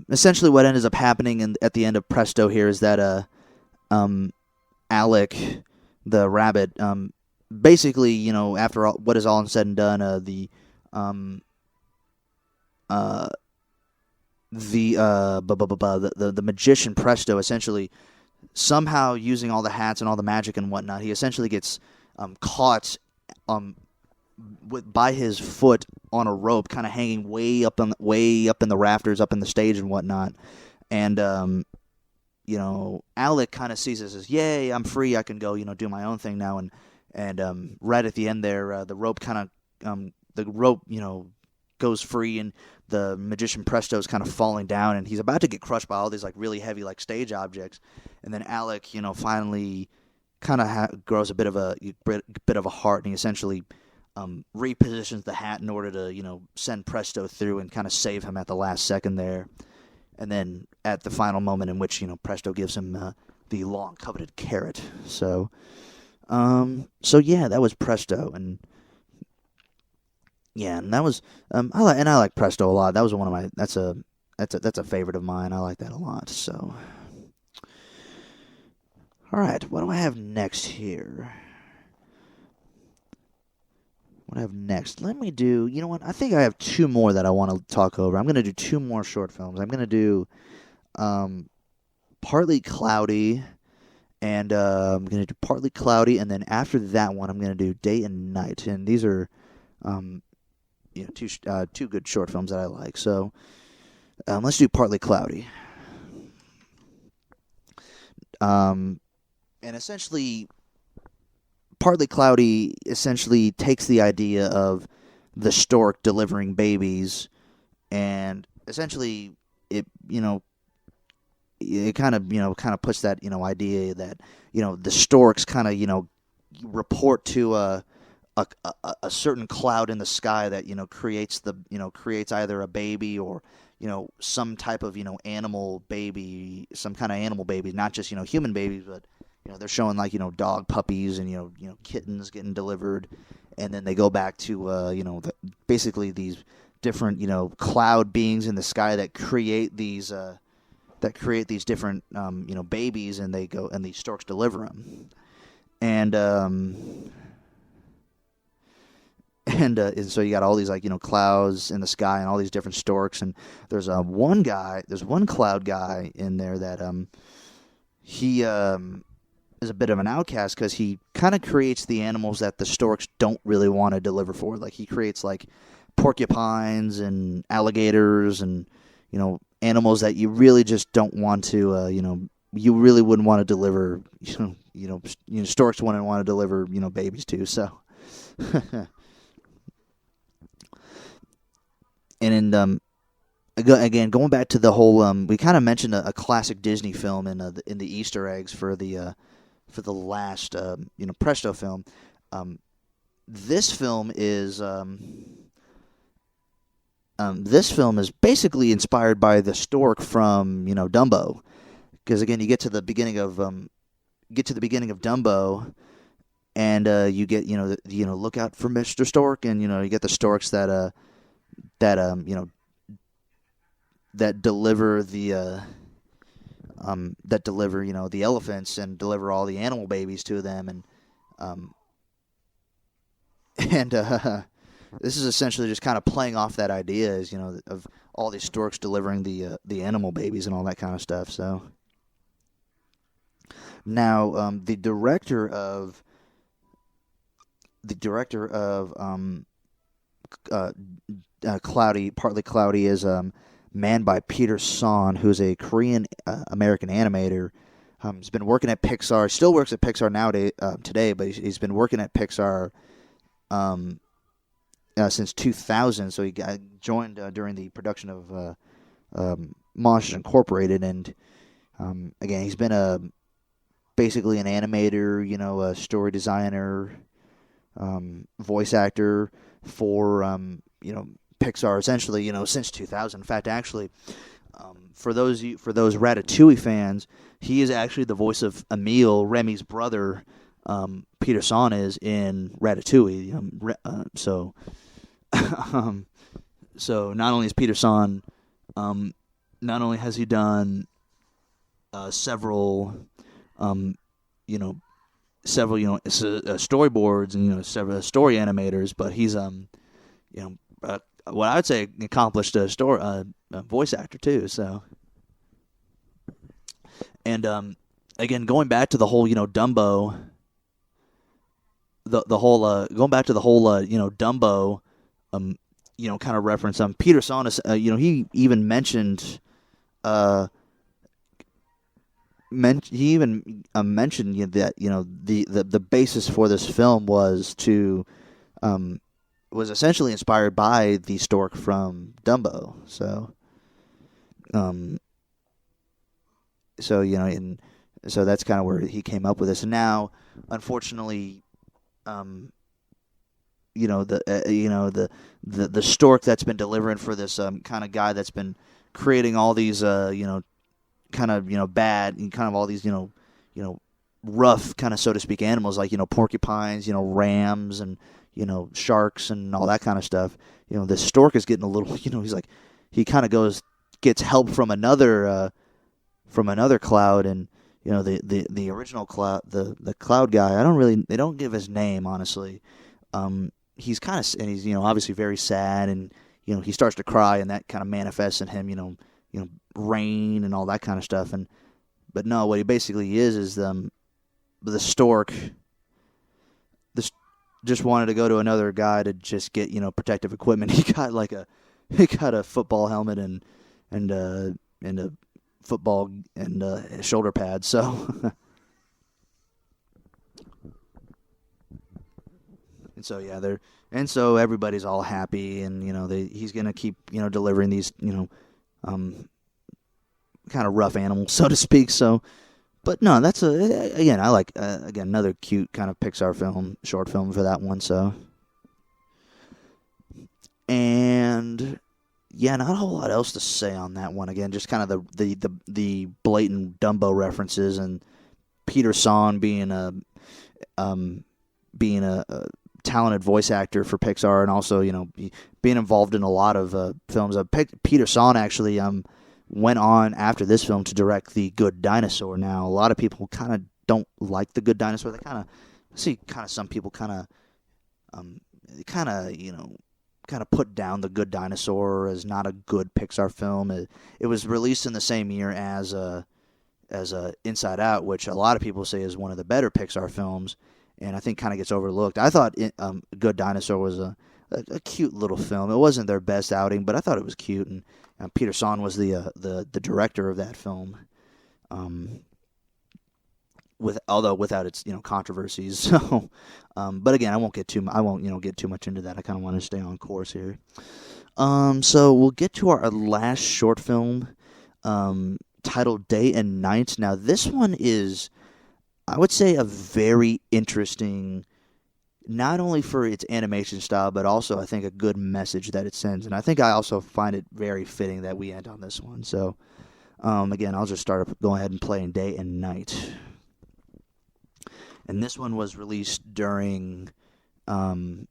essentially, what ends up happening at the end of Presto here is that Alec, the rabbit, basically after what is all said and done, the magician Presto essentially, somehow using all the hats and all the magic and whatnot, he essentially gets caught by his foot on a rope, kind of hanging way up in the rafters, up in the stage and whatnot. And Alec kind of sees this as, yay, I'm free, I can go do my own thing now. And right at the end there, the rope goes free, and the magician Presto is kind of falling down, and he's about to get crushed by all these like really heavy like stage objects. And then Alec, finally kind of grows a bit of a heart, and he essentially repositions the hat in order to send Presto through and kind of save him at the last second there. And then at the final moment in which Presto gives him the long coveted carrot. So yeah, that was Presto, and yeah, and that was I like Presto a lot. That was one of my that's a favorite of mine. I like that a lot. So, all right, what do I have next here? What do I have next? Let me do. You know what? I think I have two more that I want to talk over. I'm going to do two more short films. I'm going to do Partly Cloudy, and I'm going to do Partly Cloudy, and then after that one, I'm going to do Day and Night. And these are two good short films that I like. So let's do Partly Cloudy. And essentially, Partly Cloudy essentially takes the idea of the stork delivering babies, and essentially it kind of puts that idea that the storks kind of report to a certain cloud in the sky that creates either a baby or some type of animal baby, some kind of animal baby, not just human babies, but they're showing like dog puppies and kittens getting delivered, and then they go back to basically these different cloud beings in the sky that create these different babies, and they go and these storks deliver them, and so you got all these clouds in the sky and all these different storks, and there's one cloud guy in there that he is a bit of an outcast because he kind of creates the animals that the storks don't really want to deliver for. Like he creates like porcupines and alligators and animals that you really just don't want to you really wouldn't want to deliver storks wouldn't want to deliver babies to. So. And again, going back to the whole, we kind of mentioned a classic Disney film in the Easter eggs for the last Presto film. This film is basically inspired by the stork from Dumbo, because again you get to the beginning of Dumbo, and you get look out for Mr. Stork, and you get the storks that deliver the the elephants and deliver all the animal babies to them, and this is essentially just kind of playing off that idea as of all these storks delivering the animal babies and all that kind of stuff. So now the director of Partly Cloudy is manned by Peter Son, who's a Korean American animator. He's been working at Pixar. Still works at Pixar nowadays today, but he's been working at Pixar since 2000. So he joined during the production of Monsters Incorporated, and again, he's been basically an animator, a story designer, voice actor for Pixar essentially, since 2000. In fact, actually, for those Ratatouille fans, he is actually the voice of Emile, Remy's brother. Peter Son is in Ratatouille. So not only is Peter Son, not only has he done several storyboards and several story animators, but he's what I would say accomplished voice actor too. So, and again, going back to the whole Dumbo, going back to the whole Dumbo, kind of reference. Peter Son is, he even mentioned mentioned that the basis for this film was essentially inspired by the stork from Dumbo. So so that's kind of where he came up with this. And now, unfortunately, the stork that's been delivering for this kind of guy that's been creating all these kind of bad and kind of all these rough kind of, so to speak, animals like porcupines, rams, and sharks and all that kind of stuff. The stork is getting a little, he's like, he kind of gets help from another cloud, and the original cloud, the cloud guy, they don't give his name, honestly. He's kind of, and he's obviously very sad, and he starts to cry, and that kind of manifests in him, rain and all that kind of stuff. But no, what he basically is the stork. Just wanted to go to another guy to just get protective equipment. He got a football helmet and a football and shoulder pads. So and so everybody's all happy, and he's gonna keep delivering these kind of rough animals, so to speak. So. But no, that's I like another cute kind of Pixar film, short film for that one. So, and yeah, not a whole lot else to say on that one. Again, just kind of the blatant Dumbo references, and Peter Son being a talented voice actor for Pixar, and also being involved in a lot of films. Peter Son actually went on after this film to direct The Good Dinosaur. Now, a lot of people kind of don't like The Good Dinosaur. They kind of see some people kind of put down The Good Dinosaur as not a good Pixar film. It was released in the same year as Inside Out, which a lot of people say is one of the better Pixar films, and I think kind of gets overlooked. I thought Good Dinosaur was a cute little film. It wasn't their best outing, but I thought it was cute, and Peter Son was the director of that film, although without its controversies. So, but again, I won't get too much into that. I kind of want to stay on course here. So we'll get to our last short film, titled Day and Night. Now, this one is, I would say, a very interesting, not only for its animation style, but also I think a good message that it sends. And I think I also find it very fitting that we end on this one. So, again, I'll just go ahead and play in Day and Night. And this one was released during, this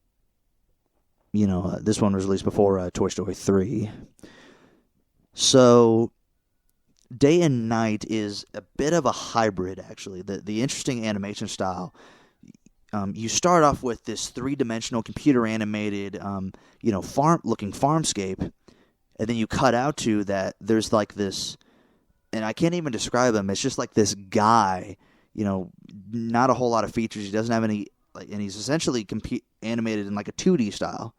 one was released before Toy Story 3. So, Day and Night is a bit of a hybrid, actually. The interesting animation style. You start off with this three-dimensional computer-animated, farm-looking farmscape, and then you cut out to that. There's like this, and I can't even describe him. It's just like this guy, not a whole lot of features. He doesn't have any, and he's essentially animated in like a 2D style,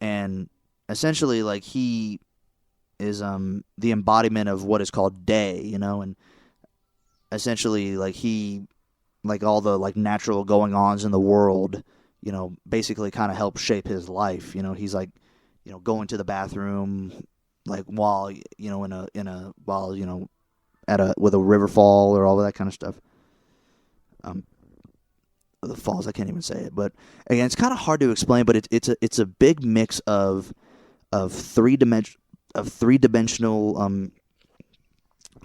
and essentially like he the embodiment of what is called day, and essentially like all the like natural going ons in the world, basically kind of help shape his life. He's like, going to the bathroom like while with a river fall or all of that kind of stuff. The falls, I can't even say it, but again, it's kind of hard to explain. But it's a big mix of three-dimensional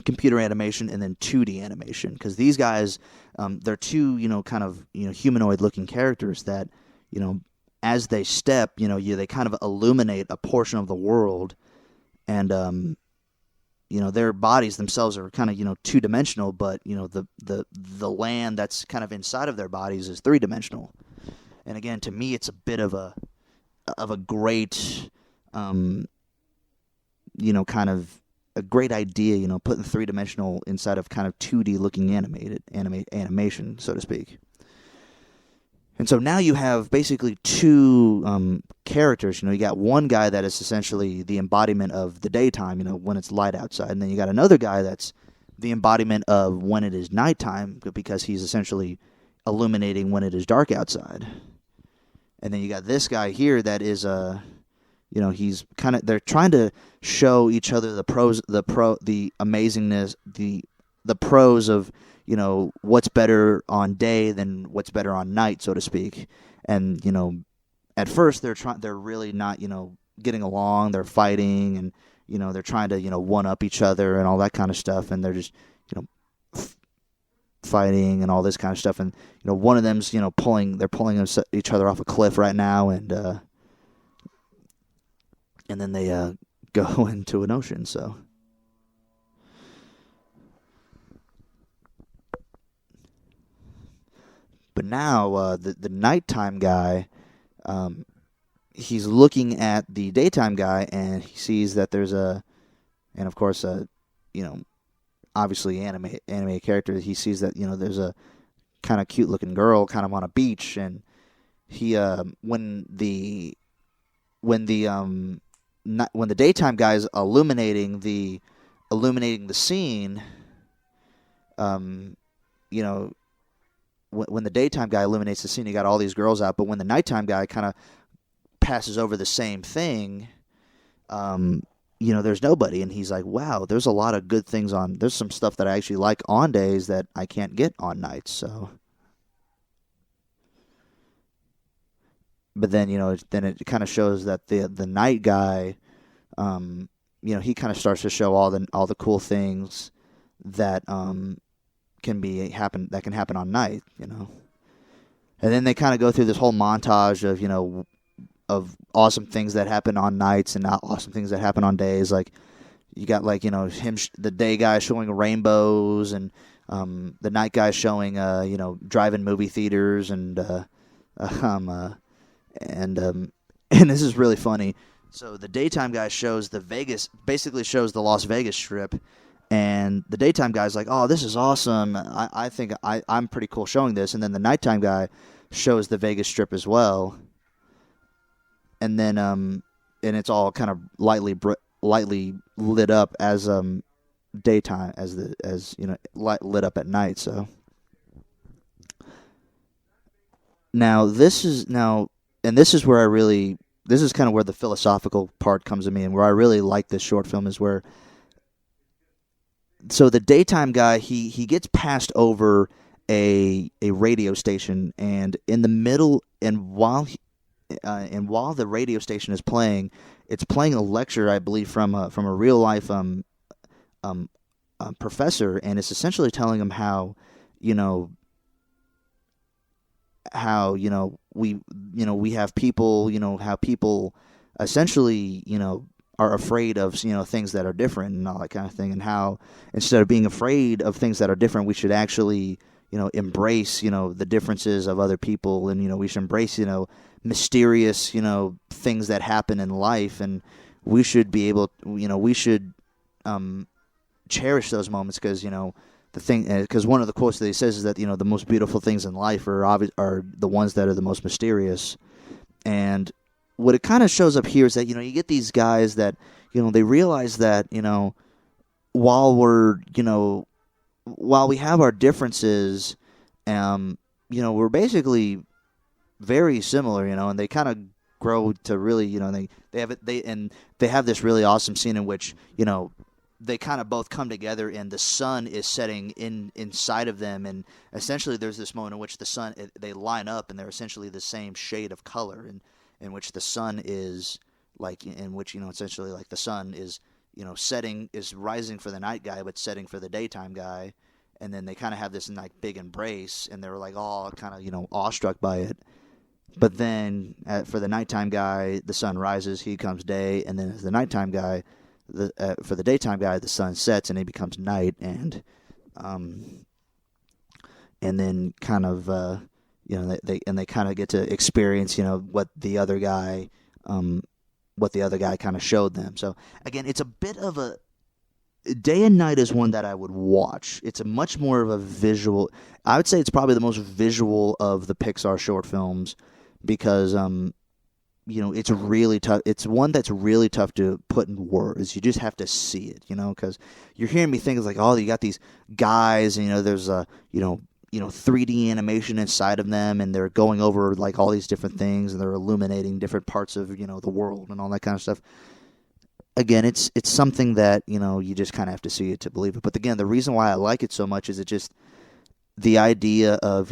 computer animation and then 2D animation, because these guys, they're two kind of humanoid looking characters that as they step, they kind of illuminate a portion of the world, and their bodies themselves are kind of two-dimensional, but the land that's kind of inside of their bodies is three-dimensional. And again, to me, it's a bit of a great kind of a great idea, putting three-dimensional inside of kind of 2D looking animation, so to speak. And so now you have basically two characters. You got one guy that is essentially the embodiment of the daytime, when it's light outside. And then you got another guy that's the embodiment of when it is nighttime, because he's essentially illuminating when it is dark outside. And then you got this guy here that is he's kind of, they're trying to show each other the amazingness, the pros of what's better on day than what's better on night, so to speak. And at first they're really not getting along. They're fighting, and they're trying to one up each other and all that kind of stuff. And they're just fighting and all this kind of stuff. And one of them's pulling each other off a cliff right now, and then they go into an ocean. So. But now the nighttime guy, he's looking at the daytime guy, and he sees that there's and of course obviously anime character. He sees that there's a kind of cute looking girl kind of on a beach, and he when the daytime guy is illuminating the scene, when the daytime guy illuminates the scene, you got all these girls out. But when the nighttime guy kind of passes over the same thing, there's nobody. And he's like, wow, there's a lot of good things there's some stuff that I actually like on days that I can't get on nights. So, but then, then it kind of shows that the night guy, he kind of starts to show all the cool things that, can happen on night, and then they kind of go through this whole montage of awesome things that happen on nights and not awesome things that happen on days. Like you got the day guy showing rainbows, and the night guy showing drive-in movie theaters, and this is really funny. So the daytime guy shows basically shows the Las Vegas Strip. And the daytime guy's like, oh, this is awesome. I think I'm pretty cool showing this. And then the nighttime guy shows the Vegas Strip as well. And then and it's all kind of lightly lit up as daytime, lit up at night. So this is kind of where the philosophical part comes to me, and where I really like this short film is where. So the daytime guy, he gets passed over a radio station, and in the middle, and while the radio station is playing, it's playing a lecture, I believe, from a real life professor, and it's essentially telling him how we have people, how people essentially are afraid of things that are different and all that kind of thing, and how instead of being afraid of things that are different, we should actually embrace the differences of other people, and we should embrace mysterious things that happen in life, and we should be able we should cherish those moments, because because one of the quotes that he says is that the most beautiful things in life are the ones that are the most mysterious. And what it kind of shows up here is that you get these guys that they realize that, while while we have our differences, we're basically very similar, and they kind of grow to really, they have this really awesome scene in which, they kind of both come together and the sun is setting inside of them, and essentially there's this moment in which they line up and they're essentially the same shade of color, and in which the sun is like, in which, essentially like the sun is, setting, is rising for the night guy but setting for the daytime guy, and then they kind of have this like big embrace, and they're like all kind of, awestruck by it. But then for the nighttime guy, the sun rises, he becomes day, and then as the nighttime guy, for the daytime guy, the sun sets and it becomes night, and then kind of they kind of get to experience what the other guy kind of showed them. So again, it's a bit of a Day and Night is one that I would watch. It's a much more of a visual. I would say it's probably the most visual of the Pixar short films, because it's really tough. It's one that's really tough to put in words. You just have to see it, because you're hearing me think it's like, oh, you got these guys, and there's a 3D animation inside of them, and they're going over like all these different things, and they're illuminating different parts of the world and all that kind of stuff. Again, it's something that you just kind of have to see it to believe it. But again, the reason why I like it so much is it just the idea of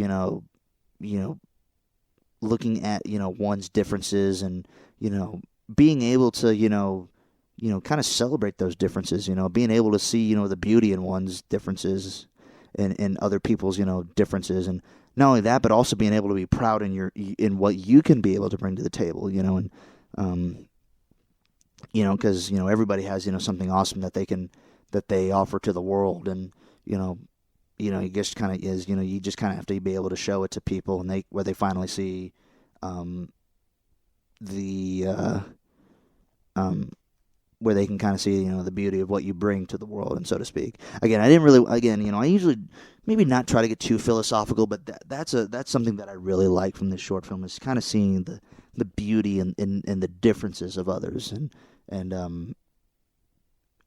looking at one's differences, and being able to kind of celebrate those differences, being able to see the beauty in one's differences and other people's differences, and not only that, but also being able to be proud in what you can be able to bring to the table, and because everybody has something awesome that they offer to the world, and you just kind of you just kind of have to be able to show it to people, and where they finally see where they can kind of see the beauty of what you bring to the world, and so to speak. Again, I usually maybe not try to get too philosophical, but that's something that I really like from this short film, is kind of seeing the beauty and the differences of others, and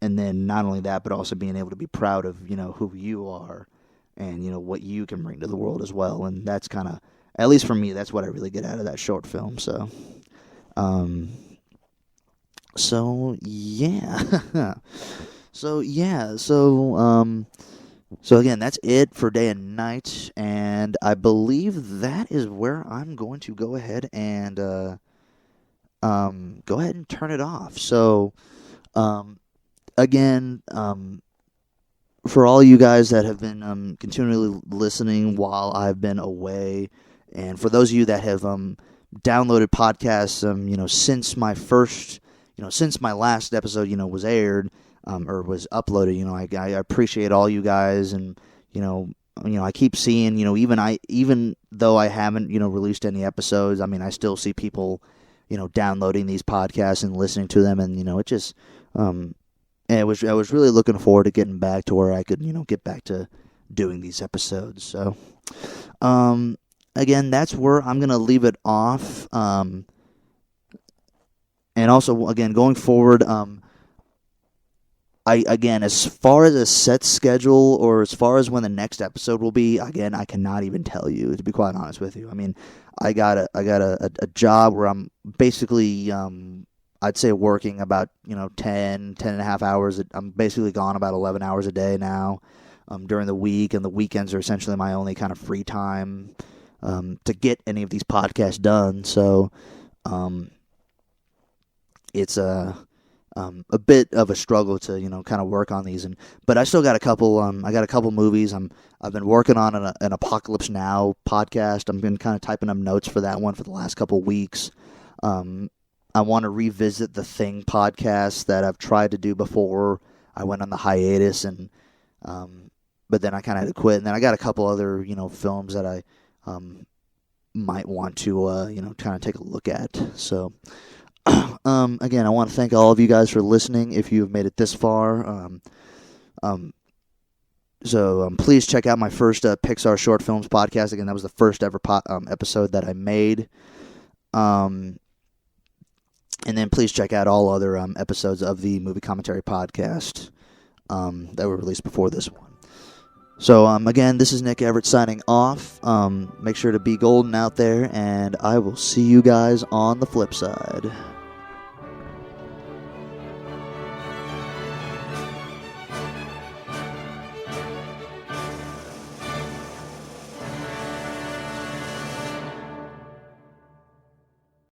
then not only that, but also being able to be proud of who you are, and what you can bring to the world as well. And that's kind of, at least for me, that's what I really get out of that short film. So yeah. So again, that's it for Day and Night, and I believe that is where I'm going to go ahead and turn it off. So again, for all you guys that have been continually listening while I've been away, and for those of you that have downloaded podcasts since my first since my last episode was aired or was uploaded, I appreciate all you guys, and I keep seeing even though I haven't released any episodes, I still see people downloading these podcasts and listening to them, and it just and I was really looking forward to getting back to where I could get back to doing these episodes. So again, that's where I'm gonna leave it off. And also, again, going forward, as far as a set schedule, or as far as when the next episode will be, again, I cannot even tell you, to be quite honest with you. I got a job where I'm basically I'd say working about 10 and a half hours. I'm basically gone about 11 hours a day now during the week, and the weekends are essentially my only kind of free time to get any of these podcasts done. So it's a bit of a struggle to kind of work on these, but I still got a couple. I got a couple movies. I've been working on an Apocalypse Now podcast. I've been kind of typing up notes for that one for the last couple weeks. I want to revisit the Thing podcast that I've tried to do before I went on the hiatus, and but then I kind of had to quit. And then I got a couple other films that I might want to kind of take a look at. So. Again, I want to thank all of you guys for listening, if you have made it this far. So please check out my first Pixar Short Films podcast. Again, that was the first ever episode that I made. And then please check out all other episodes of the Movie Commentary Podcast that were released before this one. So, again, this is Nick Everett signing off. Make sure to be golden out there, and I will see you guys on the flip side.